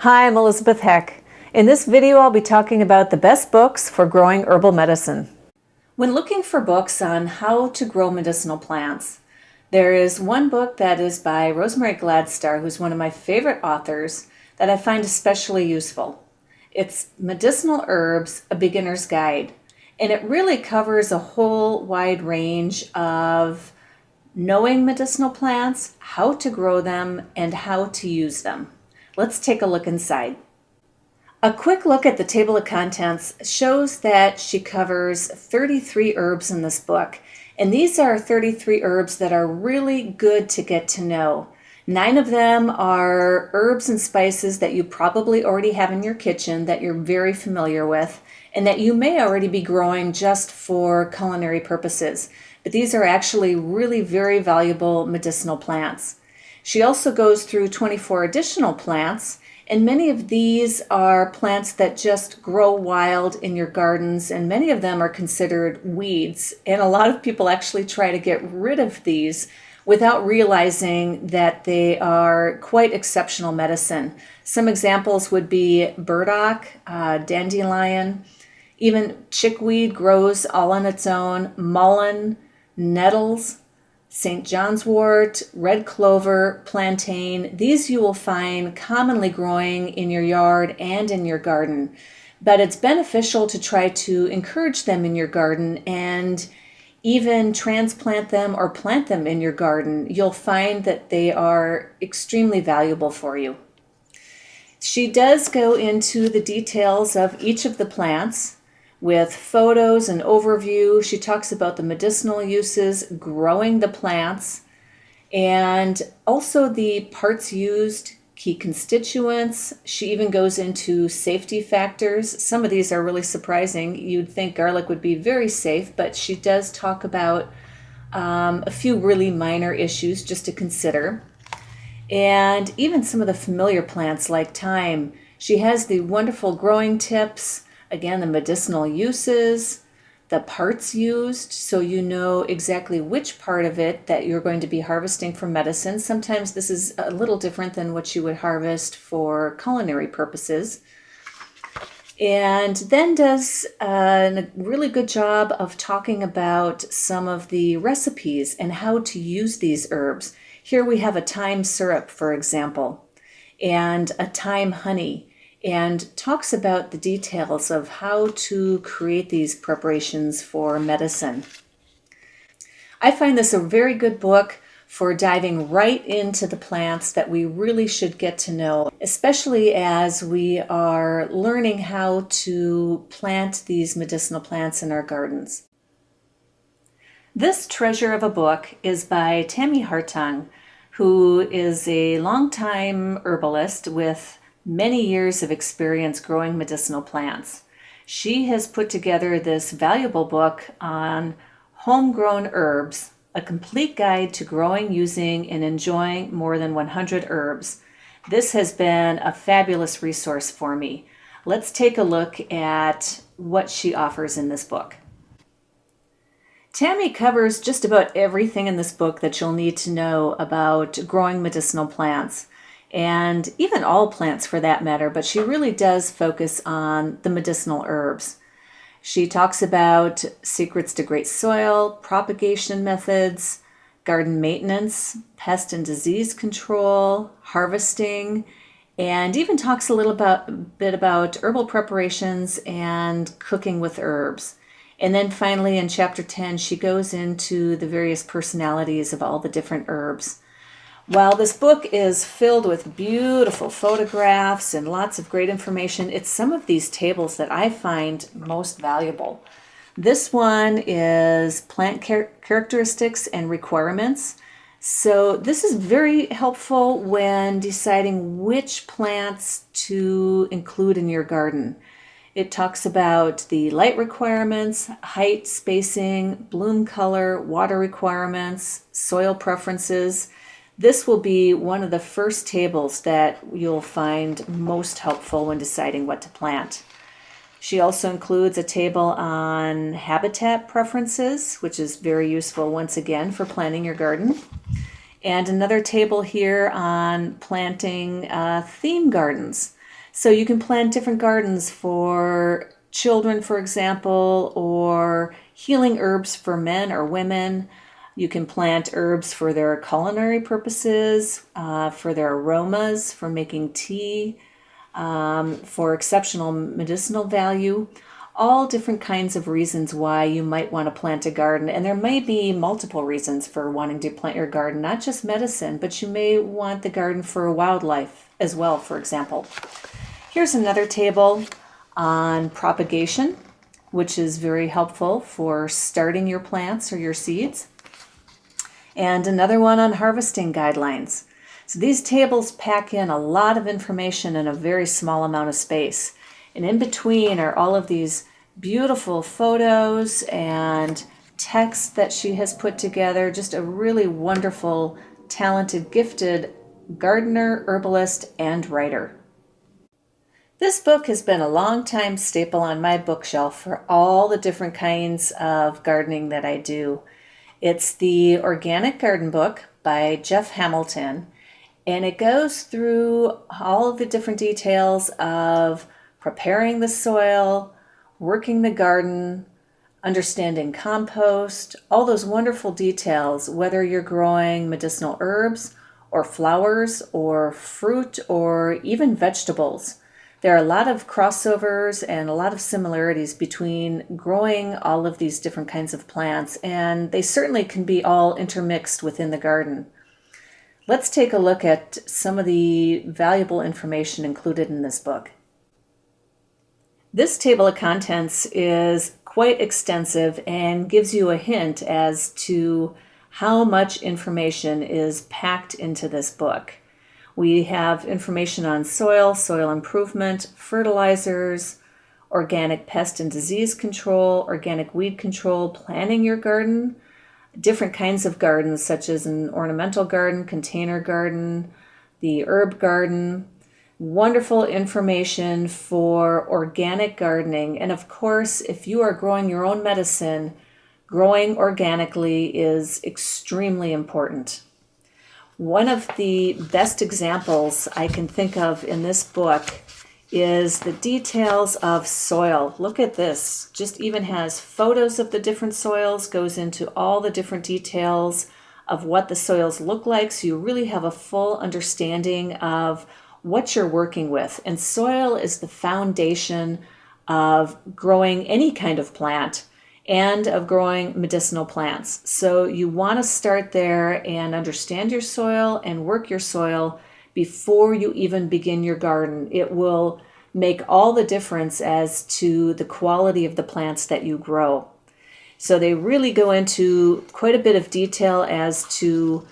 Hi, I'm Elizabeth Heck. In this video, I'll be talking about the best books for growing herbal medicine. When looking for books on how to grow medicinal plants, there is one book that is by Rosemary Gladstar, who's one of my favorite authors, that I find especially useful. It's Medicinal Herbs, A Beginner's Guide, and it really covers a whole wide range of knowing medicinal plants, how to grow them, and how to use them. Let's take a look inside. A quick look at the table of contents shows that she covers 33 herbs in this book, and these are 33 herbs that are really good to get to know. 9 of them are herbs and spices that you probably already have in your kitchen that you're very familiar with, and that you may already be growing just for culinary purposes. But these are actually really very valuable medicinal plants. She also goes through 24 additional plants, and many of these are plants that just grow wild in your gardens, and many of them are considered weeds. And a lot of people actually try to get rid of these without realizing that they are quite exceptional medicine. Some examples would be burdock, dandelion, even chickweed grows all on its own, mullein, nettles, St. John's wort, red clover, plantain. These you will find commonly growing in your yard and in your garden. But it's beneficial to try to encourage them in your garden and even transplant them or plant them in your garden. You'll find that they are extremely valuable for you. She does go into the details of each of the plants with photos and overview. She talks about the medicinal uses, growing the plants, and also the parts used, key constituents. She even goes into safety factors. Some of these are really surprising. You'd think garlic would be very safe, but she does talk about a few really minor issues just to consider. And even some of the familiar plants like thyme. She has the wonderful growing tips, again, the medicinal uses, the parts used, so you know exactly which part of it that you're going to be harvesting for medicine. Sometimes this is a little different than what you would harvest for culinary purposes. And then does a really good job of talking about some of the recipes and how to use these herbs. Here we have a thyme syrup, for example, and a thyme honey, and talks about the details of how to create these preparations for medicine. I find this a very good book for diving right into the plants that we really should get to know, especially as we are learning how to plant these medicinal plants in our gardens. This treasure of a book is by Tammi Hartung, who is a longtime herbalist with many years of experience growing medicinal plants. She has put together this valuable book on homegrown herbs, a complete guide to growing, using, and enjoying more than 100 herbs. This has been a fabulous resource for me. Let's take a look at what she offers in this book. Tammi covers just about everything in this book that you'll need to know about growing medicinal plants, and even all plants for that matter, but she really does focus on the medicinal herbs. She talks about secrets to great soil, propagation methods, garden maintenance, pest and disease control, harvesting, and even talks a little bit about herbal preparations and cooking with herbs. And then finally in chapter 10, she goes into the various personalities of all the different herbs. While this book is filled with beautiful photographs and lots of great information, it's some of these tables that I find most valuable. This one is plant characteristics and requirements. So this is very helpful when deciding which plants to include in your garden. It talks about the light requirements, height, spacing, bloom color, water requirements, soil preferences. This will be one of the first tables that you'll find most helpful when deciding what to plant. She also includes a table on habitat preferences, which is very useful once again for planting your garden. And another table here on planting theme gardens. So you can plant different gardens for children, for example, or healing herbs for men or women. You can plant herbs for their culinary purposes, for their aromas, for making tea, for exceptional medicinal value. All different kinds of reasons why you might want to plant a garden. And there may be multiple reasons for wanting to plant your garden, not just medicine, but you may want the garden for wildlife as well, for example. Here's another table on propagation, which is very helpful for starting your plants or your seeds. And another one on harvesting guidelines. So these tables pack in a lot of information in a very small amount of space. And in between are all of these beautiful photos and text that she has put together. Just a really wonderful, talented, gifted gardener, herbalist, and writer. This book has been a long-time staple on my bookshelf for all the different kinds of gardening that I do. It's the Organic Garden Book by Geoff Hamilton, and it goes through all of the different details of preparing the soil, working the garden, understanding compost, all those wonderful details, whether you're growing medicinal herbs or flowers or fruit or even vegetables. There are a lot of crossovers and a lot of similarities between growing all of these different kinds of plants, and they certainly can be all intermixed within the garden. Let's take a look at some of the valuable information included in this book. This table of contents is quite extensive and gives you a hint as to how much information is packed into this book. We have information on soil, soil improvement, fertilizers, organic pest and disease control, organic weed control, planning your garden, different kinds of gardens such as an ornamental garden, container garden, the herb garden. Wonderful information for organic gardening. And of course, if you are growing your own medicine, growing organically is extremely important. One of the best examples I can think of in this book is the details of soil. Look at this. Just even has photos of the different soils, goes into all the different details of what the soils look like, so you really have a full understanding of what you're working with. And soil is the foundation of growing any kind of plant and of growing medicinal plants. So you want to start there and understand your soil and work your soil before you even begin your garden. It will make all the difference as to the quality of the plants that you grow. So they really go into quite a bit of detail as to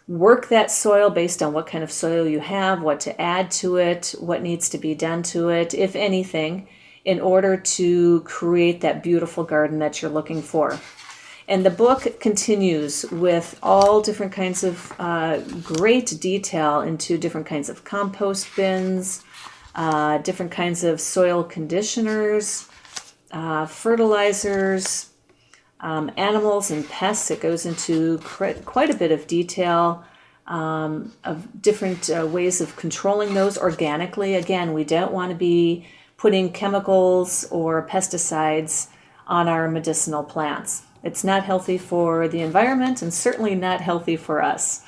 work that soil based on what kind of soil you have, what to add to it, what needs to be done to it, if anything, in order to create that beautiful garden that you're looking for. And the book continues with all different kinds of great detail into different kinds of compost bins, different kinds of soil conditioners, fertilizers, animals and pests. It goes into quite a bit of detail of different ways of controlling those organically. Again, we don't want to be putting chemicals or pesticides on our medicinal plants. It's not healthy for the environment and certainly not healthy for us.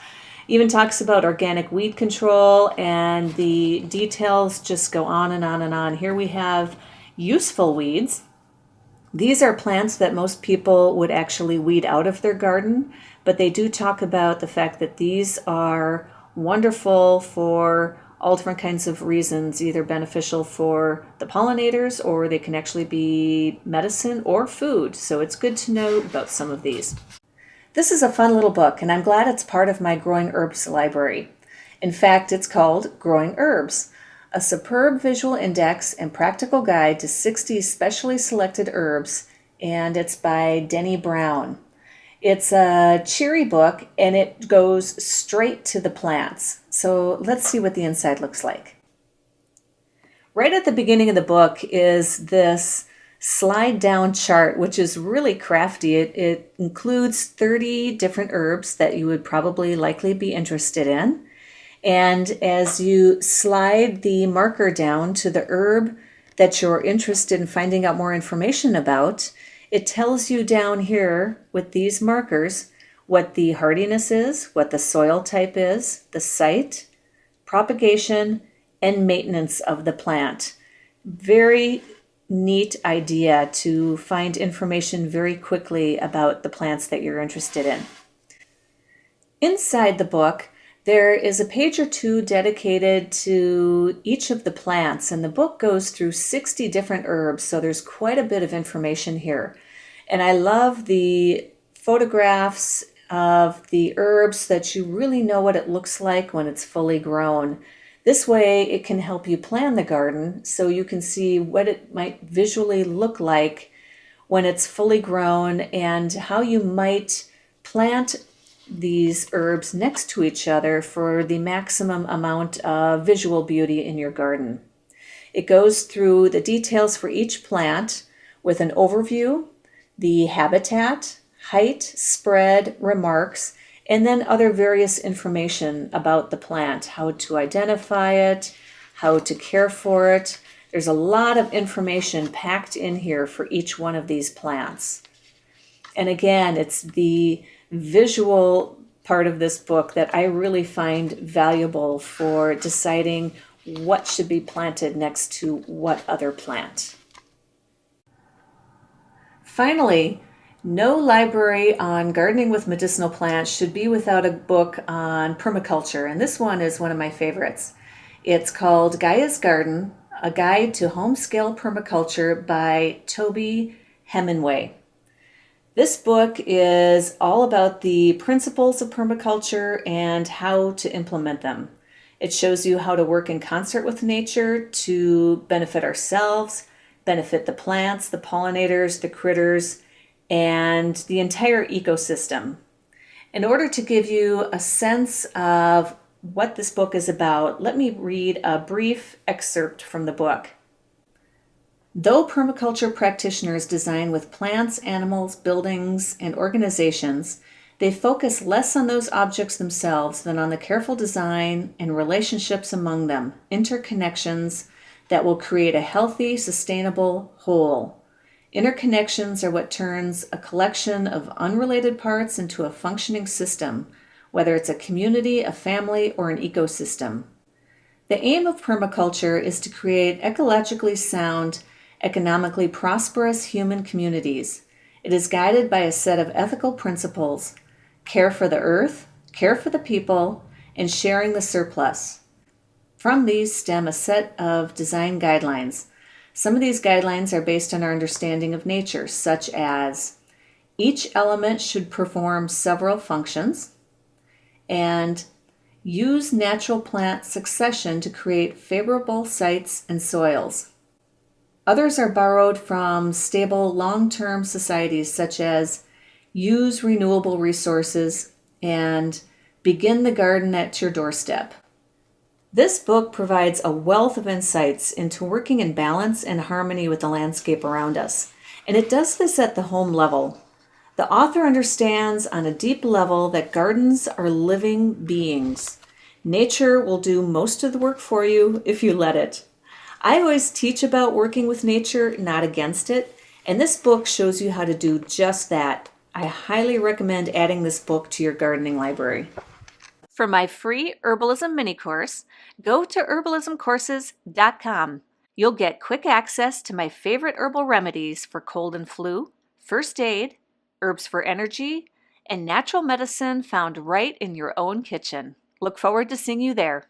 Even talks about organic weed control, and the details just go on and on and on. Here we have useful weeds. These are plants that most people would actually weed out of their garden, but they do talk about the fact that these are wonderful for all different kinds of reasons, either beneficial for the pollinators or they can actually be medicine or food. So it's good to know about some of these. This is a fun little book, and I'm glad it's part of my Growing Herbs library. In fact, it's called Growing Herbs, a superb visual index and practical guide to 60 specially selected herbs, and it's by Deni Bown. It's a cheery book, and it goes straight to the plants. So let's see what the inside looks like. Right at the beginning of the book is this slide down chart, which is really crafty. It includes 30 different herbs that you would probably likely be interested in. And as you slide the marker down to the herb that you're interested in finding out more information about, it tells you down here with these markers what the hardiness is, what the soil type is, the site, propagation, and maintenance of the plant. Very neat idea to find information very quickly about the plants that you're interested in. Inside the book, there is a page or two dedicated to each of the plants, and the book goes through 60 different herbs, so there's quite a bit of information here. And I love the photographs of the herbs so that you really know what it looks like when it's fully grown. This way it can help you plan the garden so you can see what it might visually look like when it's fully grown and how you might plant these herbs next to each other for the maximum amount of visual beauty in your garden. It goes through the details for each plant with an overview, the habitat, height, spread, remarks, and then other various information about the plant, how to identify it, how to care for it. There's a lot of information packed in here for each one of these plants. And again, it's the visual part of this book that I really find valuable for deciding what should be planted next to what other plant. Finally, no library on gardening with medicinal plants should be without a book on permaculture, and this one is one of my favorites. It's called Gaia's Garden, A Guide to Home-Scale Permaculture by Toby Hemenway. This book is all about the principles of permaculture and how to implement them. It shows you how to work in concert with nature to benefit ourselves, benefit the plants, the pollinators, the critters, and the entire ecosystem. In order to give you a sense of what this book is about, let me read a brief excerpt from the book. Though permaculture practitioners design with plants, animals, buildings, and organizations, they focus less on those objects themselves than on the careful design and relationships among them, interconnections that will create a healthy, sustainable whole. Interconnections are what turns a collection of unrelated parts into a functioning system, whether it's a community, a family, or an ecosystem. The aim of permaculture is to create ecologically sound, economically prosperous human communities. It is guided by a set of ethical principles: care for the earth, care for the people, and sharing the surplus. From these stem a set of design guidelines. Some of these guidelines are based on our understanding of nature, such as each element should perform several functions, and use natural plant succession to create favorable sites and soils. Others are borrowed from stable long-term societies, such as use renewable resources and begin the garden at your doorstep. This book provides a wealth of insights into working in balance and harmony with the landscape around us, and it does this at the home level. The author understands on a deep level that gardens are living beings. Nature will do most of the work for you if you let it. I always teach about working with nature, not against it, and this book shows you how to do just that. I highly recommend adding this book to your gardening library. For my free herbalism mini course, go to herbalismcourses.com. You'll get quick access to my favorite herbal remedies for cold and flu, first aid, herbs for energy, and natural medicine found right in your own kitchen. Look forward to seeing you there.